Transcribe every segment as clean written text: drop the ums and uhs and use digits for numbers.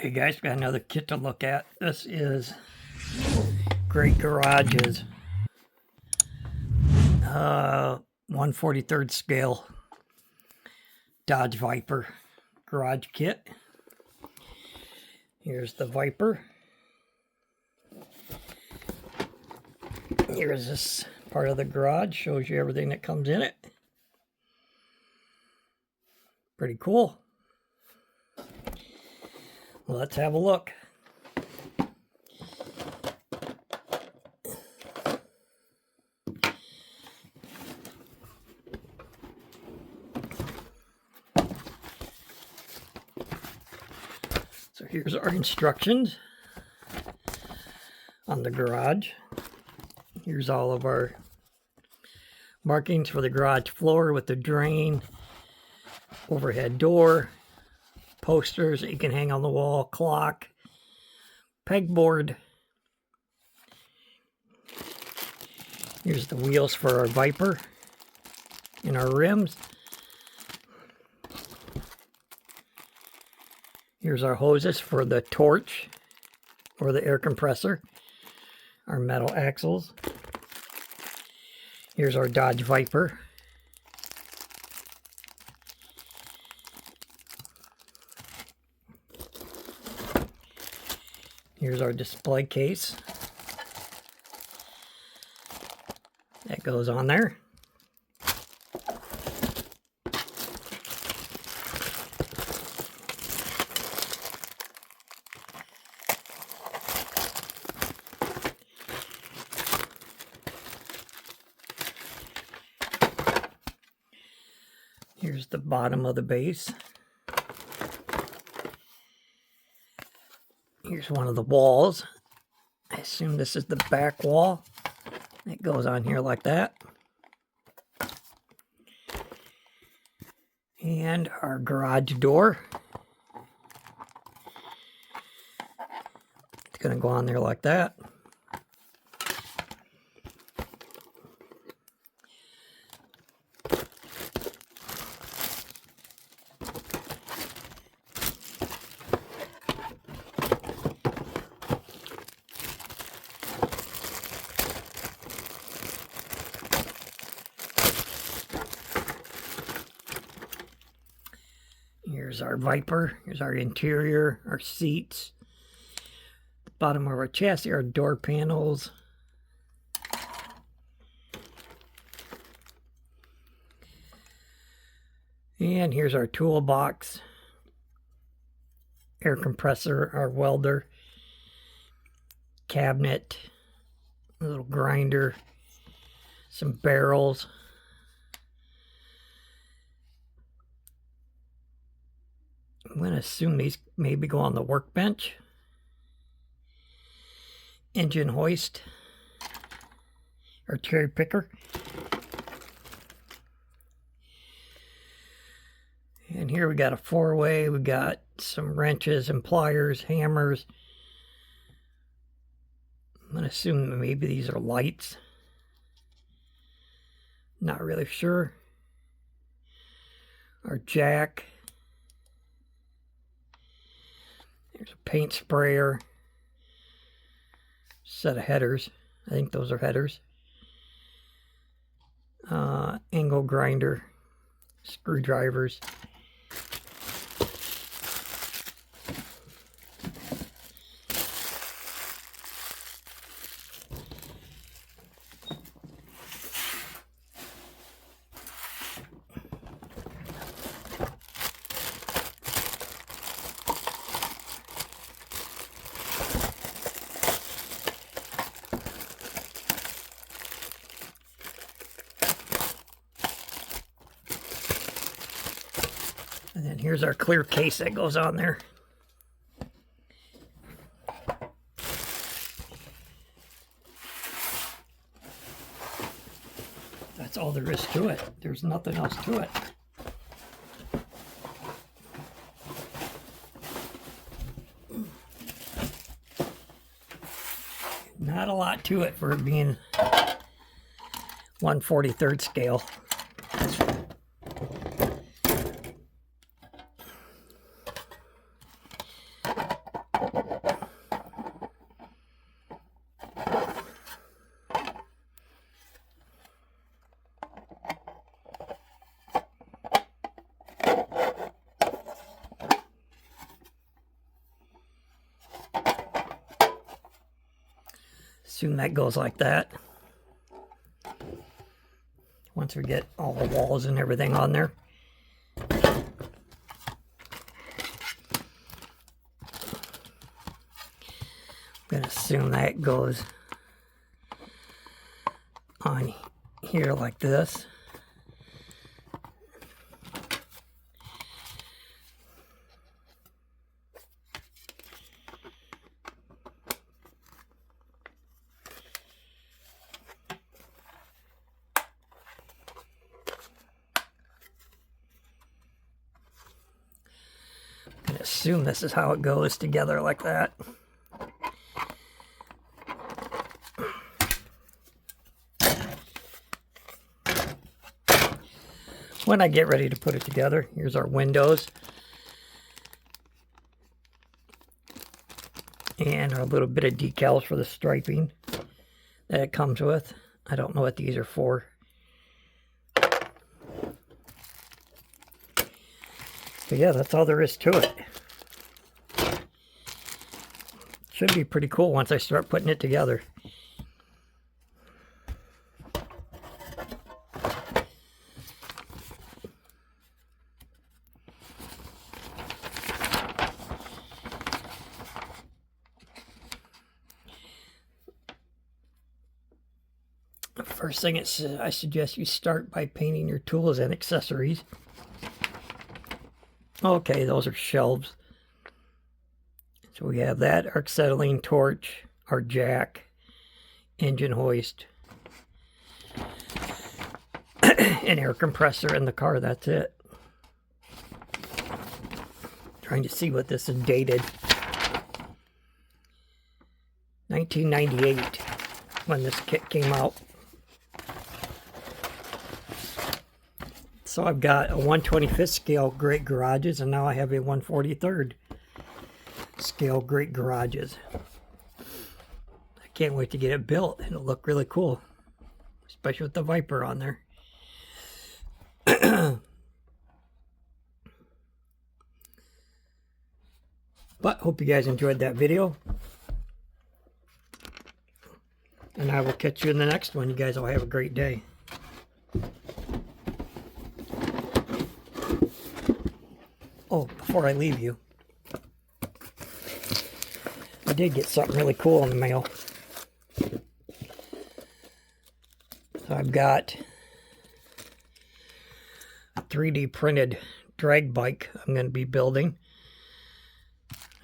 Hey guys, got another kit to look at. This is Great Garage's 1/43rd scale Dodge Viper garage kit. Here's the Viper. Here's this part of the garage, shows you everything that comes in it. Pretty cool. Well, let's have a look. So here's our instructions on the garage. Here's all of our markings for the garage floor with the drain, overhead door, posters that you can hang on the wall, clock, pegboard. Here's the wheels for our Viper and our rims. Here's our hoses for the torch or the air compressor, our metal axles. Here's our Dodge Viper. Here's our display case that goes on there. Here's the bottom of the base. Here's one of the walls. I assume this is the back wall. It goes on here like that. And our garage door. It's going to go on there like that. Here's our Viper. Here's our interior, our seats. The bottom of our chassis, our door panels. And here's our toolbox. Air compressor, our welder. Cabinet. A little grinder. Some barrels. I'm going to assume these maybe go on the workbench. Engine hoist. Or cherry picker. And here we got a 4-way. We got some wrenches and pliers, hammers. I'm going to assume that maybe these are lights. Not really sure. Our jack. There's a paint sprayer, set of headers. I think those are headers. Angle grinder, screwdrivers. And then here's our clear case that goes on there. That's all there is to it. There's nothing else to it. Not a lot to it for it being 1/43rd scale. Assume that goes like that. Once we get all the walls and everything on there. I'm going to assume that goes on here like this. Assume this is how it goes together like that. When I get ready to put it together, here's our windows and our little bit of decals for the striping that it comes with. I don't know what these are for. But yeah, that's all there is to it. Should be pretty cool once I start putting it together. First thing I suggest you start by painting your tools and accessories. Okay, those are shelves. So we have that, our acetylene torch, our jack, engine hoist, an air compressor in the car. That's it. Trying to see what this is dated. 1998, when this kit came out. So I've got a 1/25th scale Great Garages, and now I have a 1/43rd scale Great Garages. I can't wait to get it built. It'll look really cool, especially with the Viper on there. But hope you guys enjoyed that video, and I will catch you in the next one. You guys all have a great day. Oh, before I leave you, I did get something really cool in the mail. So I've got a 3D printed drag bike I'm going to be building.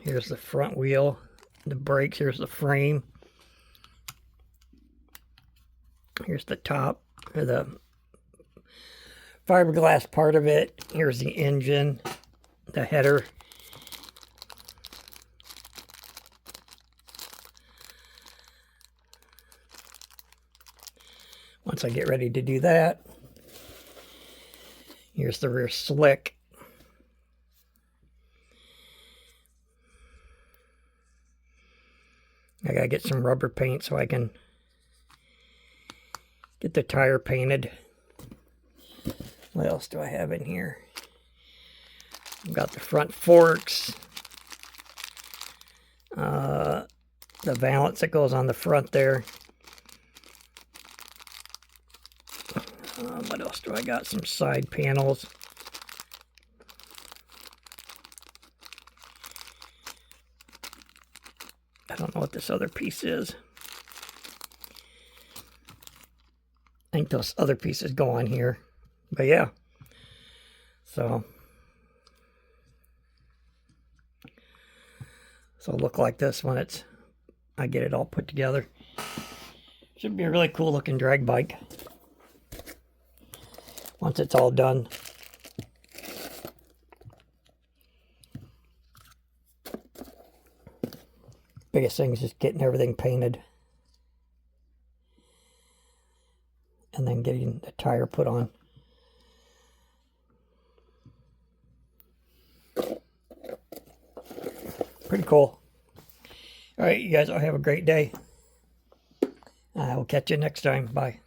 Here's the front wheel, the brakes, here's the frame. Here's the top, or the fiberglass part of it. Here's the engine, the header. Once I get ready to do that, here's the rear slick. I gotta get some rubber paint so I can get the tire painted. What else do I have in here? I've got the front forks, the valance that goes on the front there. What else do I got? Some side panels. I don't know what this other piece is. I think those other pieces go on here. But yeah. So it'll look like this when I get it all put together. Should be a really cool looking drag bike once it's all done. Biggest thing is just getting everything painted and then getting the tire put on. Pretty cool. All right, you guys all have a great day. I will catch you next time. Bye.